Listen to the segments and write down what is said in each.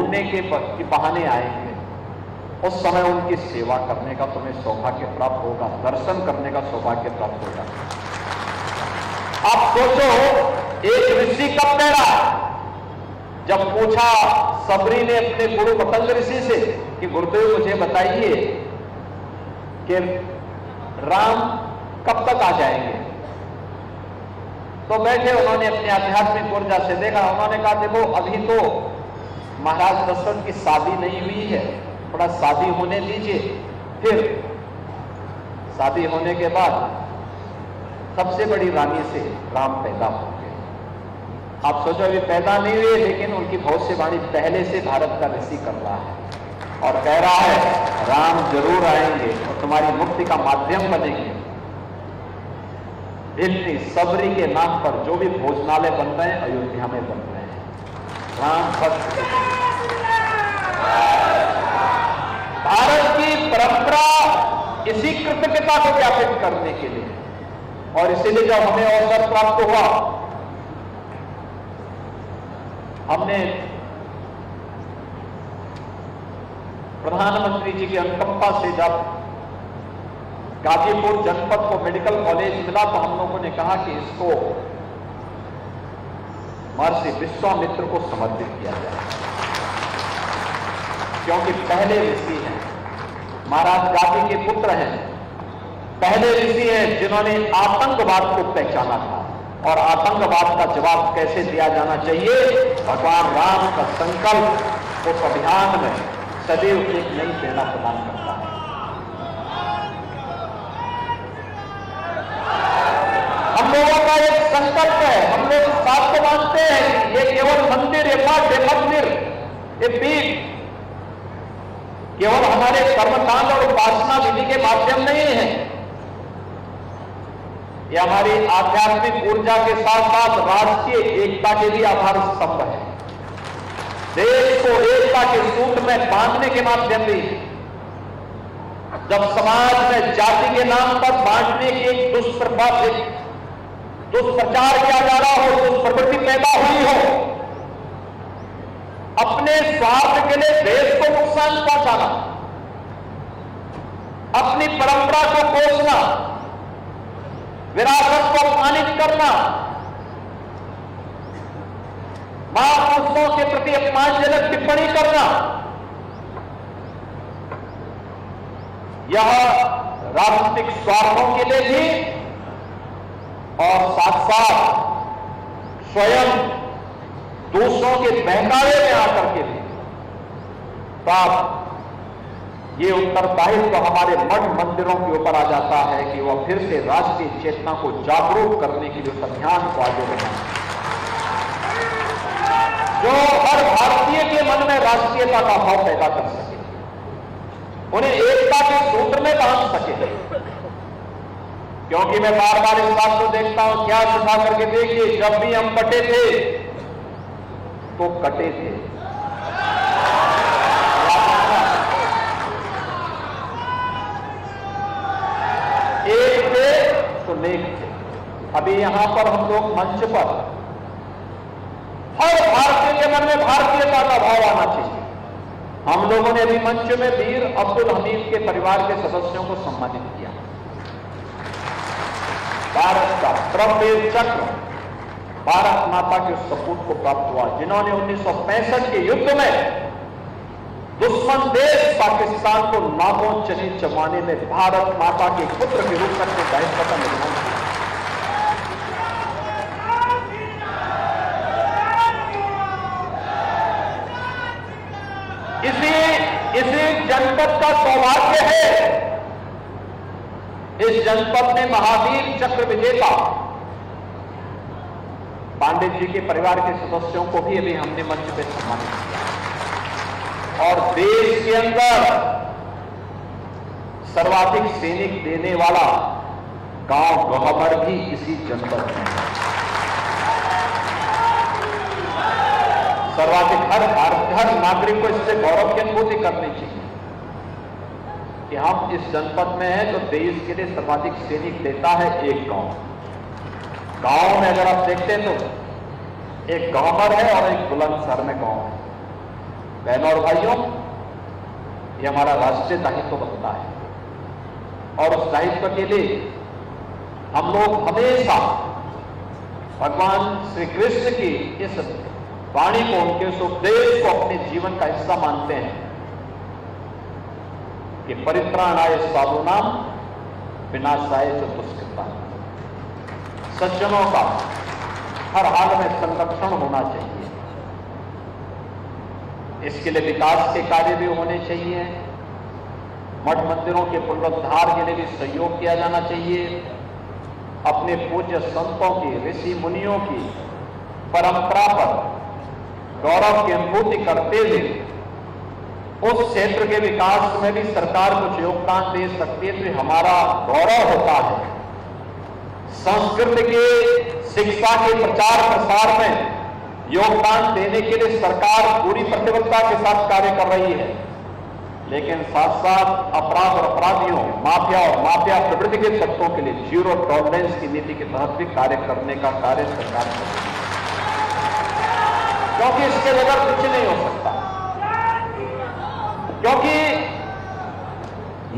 घूमने के बहाने आएंगे, उस समय उनकी सेवा करने का तुम्हें सौभाग्य प्राप्त होगा, दर्शन करने का सौभाग्य प्राप्त होगा। आप सोचो, एक ऋषि कब कह जब पूछा सबरी ने अपने गुरु पतंग ऋषि से कि गुरुदेव मुझे बताइए कि राम कब तक आ जाएंगे, तो बैठे उन्होंने अपनी आध्यात्मिक ऊर्जा से देखा। उन्होंने कहा देखो अभी तो महाराज दशरथ की शादी नहीं हुई है, थोड़ा शादी होने दीजिए, फिर शादी होने के बाद सबसे बड़ी रानी से राम पैदा होंगे। आप सोचो अभी पैदा नहीं हुए, लेकिन उनकी भविष्यवाणी पहले से भारत का ऋषि कर रहा है और कह रहा है राम जरूर आएंगे और तुम्हारी मुक्ति का माध्यम बनेंगे। इतनी सबरी के नाम पर जो भी भोजनालय बन रहे हैं अयोध्या में बन रहे हैं, राम भक्त। भारत की परंपरा इसी कृतज्ञता को ज्ञापित करने के लिए, और इसीलिए जब हमें अवसर प्राप्त हुआ, हमने प्रधानमंत्री जी की अनुकंपा से जब गाजीपुर जनपद को मेडिकल कॉलेज मिला तो हम लोगों ने कहा कि इसको महर्षि विश्वामित्र को समर्पित किया जाए, क्योंकि पहले ऋषि हैं, महाराज गांधी के पुत्र हैं, पहले ऋषि हैं जिन्होंने आतंकवाद को पहचाना था और आतंकवाद का जवाब कैसे दिया जाना चाहिए। भगवान राम का संकल्प उस अभियान में सदैव एक नई प्रेरणा प्रदान करता है। हम लोगों का एक संकल्प है, हम लोग इस बात को मानते हैं कि ये केवल मंदिर, ये मठ, ये मंदिर, ये पीठ केवल हमारे कर्मकांड और उपासना विधि के माध्यम नहीं है, ये हमारी आध्यात्मिक ऊर्जा के साथ साथ राष्ट्रीय एकता के भी आधार स्तंभ है। देश को एकता के सूत्र में बांधने के माध्यम भी, जब समाज में जाति के नाम पर बांटने की एक दुष्प्रचार किया जा रहा हो, दुष्प्रवृत्ति पैदा हुई हो, अपने स्वार्थ के लिए देश को नुकसान पहुंचाना, अपनी परंपरा को कोसना, विरासत को अपमानित करना, महापुरुषों के प्रति अपमानजनक टिप्पणी करना, यह राजनीतिक स्वार्थों के लिए भी और साथ साथ स्वयं दूसरों के बहकावे में आकर के भी, तब ये उत्तरदायित्व तो हमारे मठ मंदिरों के ऊपर आ जाता है कि वह फिर से राष्ट्रीय चेतना को जागरूक करने के लिए उस अभियान को आगे बढ़ाएं, जो हर भारतीय के मन में राष्ट्रीयता का भाव पैदा कर सके, उन्हें एकता के सूत्र में बांध सके। क्योंकि मैं बार बार इस बात को देखता हूं, क्या उठा करके देखिए, जब भी हम बटे थे तो कटे थे, एक थे तो नेक थे। अभी यहां पर हम लोग मंच पर हर भारतीय के मन में भारतीयता का भाव आना चाहिए। हम लोगों ने अभी मंच में वीर अब्दुल हमीद के परिवार के सदस्यों को सम्मानित किया। भारत का परमवीर चक्र भारत माता के उस सपूत को प्राप्त हुआ जिन्होंने 1965 के युद्ध में दुश्मन देश पाकिस्तान को नामों चनी चबाने में भारत माता के पुत्र के रूप में दायित्व का निर्वहन किया। इसी जनपद का सौभाग्य है, इस जनपद में महावीर चक्र विजेता पांडे जी के परिवार के सदस्यों को भी अभी हमने मंच पे सम्मानित किया। और देश के अंदर सर्वाधिक सैनिक देने वाला गांव गहमर भी इसी जनपद में है। सर्वाधिक हर नागरिक को इससे गौरव की अनुभूति करनी चाहिए कि हम इस जनपद में हैं तो देश के लिए सर्वाधिक सैनिक देता है एक गांव। गांव में अगर आप देखते हैं तो एक गहमर है और एक बुलंदशहर में गांव है। बहनों और भाइयों, ये हमारा राष्ट्रीय दायित्व बनता है और उस दायित्व के लिए हम लोग हमेशा भगवान श्री कृष्ण की इस वाणी को, उनके उस उपदेश को अपने जीवन का हिस्सा मानते हैं कि परित्राणाय साधूनाम विनाशाय च दुष्कृताम्। सज्जनों का हर हाल में संरक्षण होना चाहिए। इसके लिए विकास के कार्य भी होने चाहिए, मठ मंदिरों के पुनरुद्धार के लिए भी सहयोग किया जाना चाहिए। अपने पूज्य संतों की, ऋषि मुनियों की परंपरा पर गौरव की अनुभूति करते हुए उस क्षेत्र के विकास में भी सरकार कुछ योगदान दे सकती है तो हमारा गौरव होता है। संस्कृत के शिक्षा के प्रचार प्रसार में योगदान देने के लिए सरकार पूरी प्रतिबद्धता के साथ कार्य कर रही है, लेकिन साथ साथ अपराध और अपराधियों, माफिया और माफिया प्रवृत्ति के तत्वों के लिए जीरो टॉलरेंस की नीति के तहत भी कार्य करने का कार्य सरकार कर रही है, क्योंकि इसके बगैर कुछ नहीं हो सकता। क्योंकि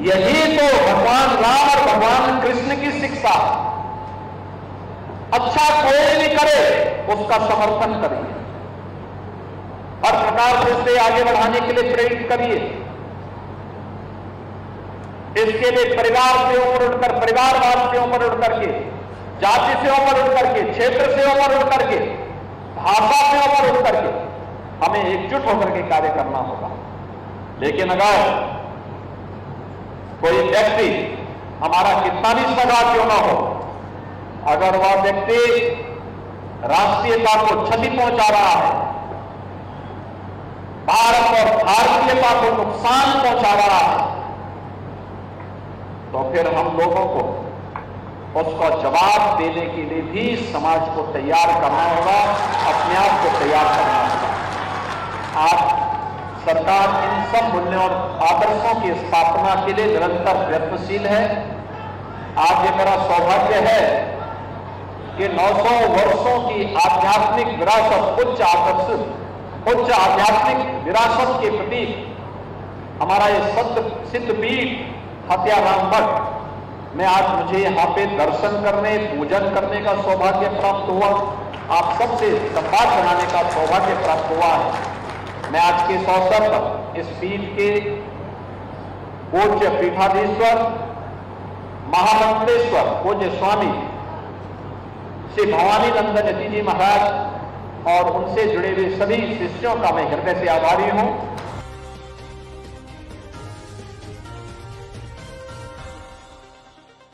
यही तो भगवान राम और भगवान कृष्ण की शिक्षा। अच्छा कोई भी करे उसका समर्थन करिए, हर प्रकार से इसे आगे बढ़ाने के लिए प्रेरित करिए। इसके लिए परिवार से ऊपर उठकर, परिवारवाद से ऊपर उठ करके, जाति से ऊपर उठ करके, क्षेत्र से ऊपर उठ करके, भाषा से ऊपर उठ करके हमें एकजुट होकर के कार्य करना होगा। लेकिन अगर कोई व्यक्ति हमारा कितना भी सगा क्यों ना हो, अगर वह व्यक्ति राष्ट्रीयता को क्षति पहुंचा रहा है, भारत और भारतीयता को नुकसान पहुंचा रहा है, तो फिर हम लोगों को उसका जवाब देने के लिए भी समाज को तैयार करना होगा, अपने आप को तैयार करना होगा। आज सरकार इन सब मूल्यों और आदर्शों की स्थापना के लिए निरंतर प्रयत्नशील है। आज ये मेरा सौभाग्य है कि 900 वर्षों की आध्यात्मिक विरासत, उच्च आध्यात्मिक विरासत के प्रति हमारा ये सिद्ध पीठ हत्याराम मठ में आज मुझे यहाँ पे दर्शन करने, पूजन करने का सौभाग्य प्राप्त हुआ। आप सबसे संवाद बनाने का सौभाग्य प्राप्त हुआ है। मैं आज के इस अवसर पर इस पीठ के पूज्य पीठाधीश्वर, महामंत्रेश्वर, पूज्य स्वामी श्री भवानी नंदन यति जी महाराज और उनसे जुड़े हुए सभी शिष्यों का मैं हृदय से आभारी हूं।